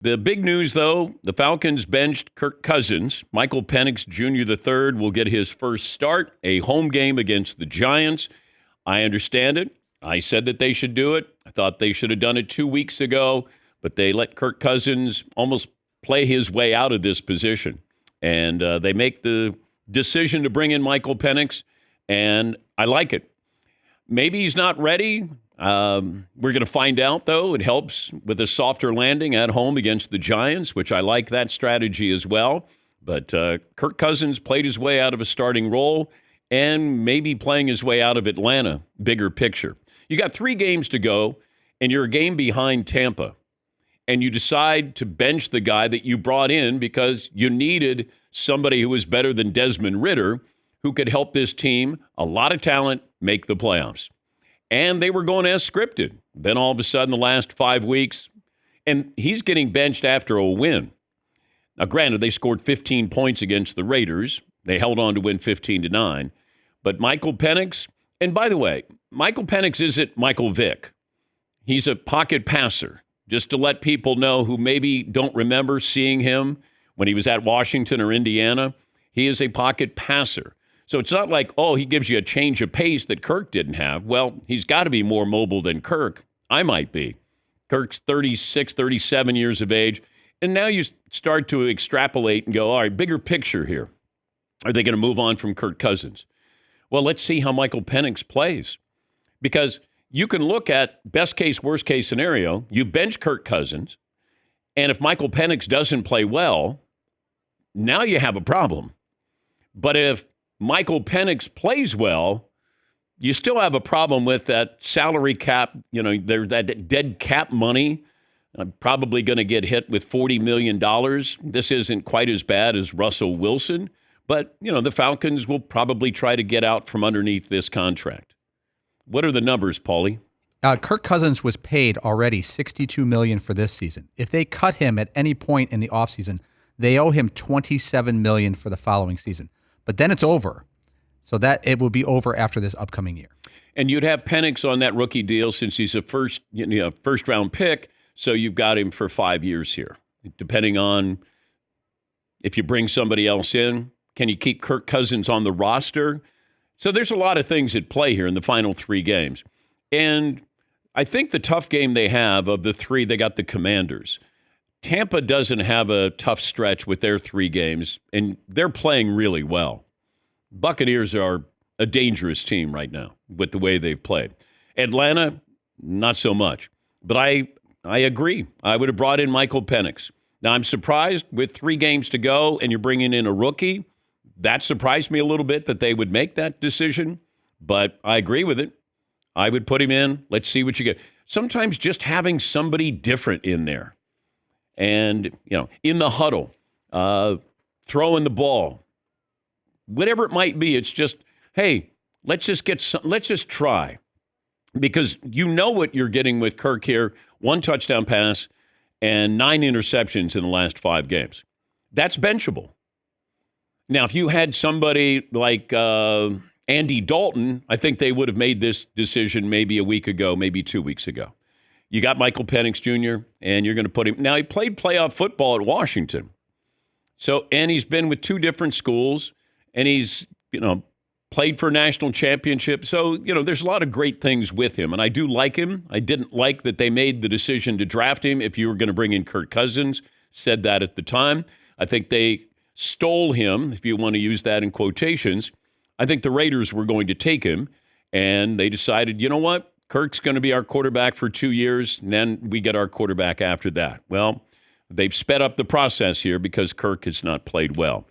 The big news, though, the Falcons benched Kirk Cousins. Michael Penix Jr. III will get his first start, a home game against the Giants. I understand it. I said that they should do it. I thought they should have done it 2 weeks ago, but they let Kirk Cousins almost play his way out of this position. And they make the decision to bring in Michael Penix, and I like it. Maybe he's not ready. We're going to find out, though. It helps with a softer landing at home against the Giants, which I like that strategy as well. But Kirk Cousins played his way out of a starting role and maybe playing his way out of Atlanta, bigger picture. You got 3 games to go, and you're a game behind Tampa. And you decide to bench the guy that you brought in because you needed somebody who was better than Desmond Ridder, who could help this team, a lot of talent, make the playoffs. And they were going as scripted. Then all of a sudden, the last 5 weeks, and he's getting benched after a win. Now, granted, they scored 15 points against the Raiders. They held on to win 15-9. But Michael Penix, and by the way, Michael Penix isn't Michael Vick. He's a pocket passer. Just to let people know who maybe don't remember seeing him when he was at Washington or Indiana, he is a pocket passer. So it's not like, oh, he gives you a change of pace that Kirk didn't have. Well, he's got to be more mobile than Kirk. I might be. Kirk's 36, 37 years of age. And now you start to extrapolate and go, all right, bigger picture here. Are they going to move on from Kirk Cousins? Well, let's see how Michael Penix plays. Because you can look at best case, worst case scenario. You bench Kirk Cousins. And if Michael Penix doesn't play well, now you have a problem. But if Michael Penix plays well, you still have a problem with that salary cap. You know, there's that dead cap money. I'm probably going to get hit with $40 million. This isn't quite as bad as Russell Wilson, but, you know, the Falcons will probably try to get out from underneath this contract. What are the numbers, Paulie? Kirk Cousins was paid already $62 million for this season. If they cut him at any point in the offseason, they owe him $27 million for the following season. But then it's over. So that it will be over after this upcoming year. And you'd have Penix on that rookie deal since he's a first round pick. So you've got him for 5 years here. Depending on if you bring somebody else in, can you keep Kirk Cousins on the roster? So there's a lot of things at play here in the final 3 games. And I think the tough game they have of the 3, they got the Commanders. Tampa doesn't have a tough stretch with their 3 games, and they're playing really well. Buccaneers are a dangerous team right now with the way they've played. Atlanta, not so much. But I agree. I would have brought in Michael Penix. Now, I'm surprised with 3 games to go and you're bringing in a rookie. That surprised me a little bit that they would make that decision, but I agree with it. I would put him in. Let's see what you get. Sometimes just having somebody different in there. And, you know, in the huddle, throwing the ball, whatever it might be, it's just, hey, let's just try. Because you know what you're getting with Kirk here, 1 touchdown pass and 9 interceptions in the last 5 games. That's benchable. Now, if you had somebody like Andy Dalton, I think they would have made this decision maybe a week ago, maybe 2 weeks ago. You got Michael Penix Jr., and you're going to put him. Now, he played playoff football at Washington. So, and he's been with 2 different schools, and he's, you know, played for a national championship. So, you know, there's a lot of great things with him, and I do like him. I didn't like that they made the decision to draft him if you were going to bring in Kirk Cousins. Said that at the time. I think they stole him, if you want to use that in quotations. I think the Raiders were going to take him, and they decided, you know what? Kirk's going to be our quarterback for 2 years, and then we get our quarterback after that. Well, they've sped up the process here because Kirk has not played well.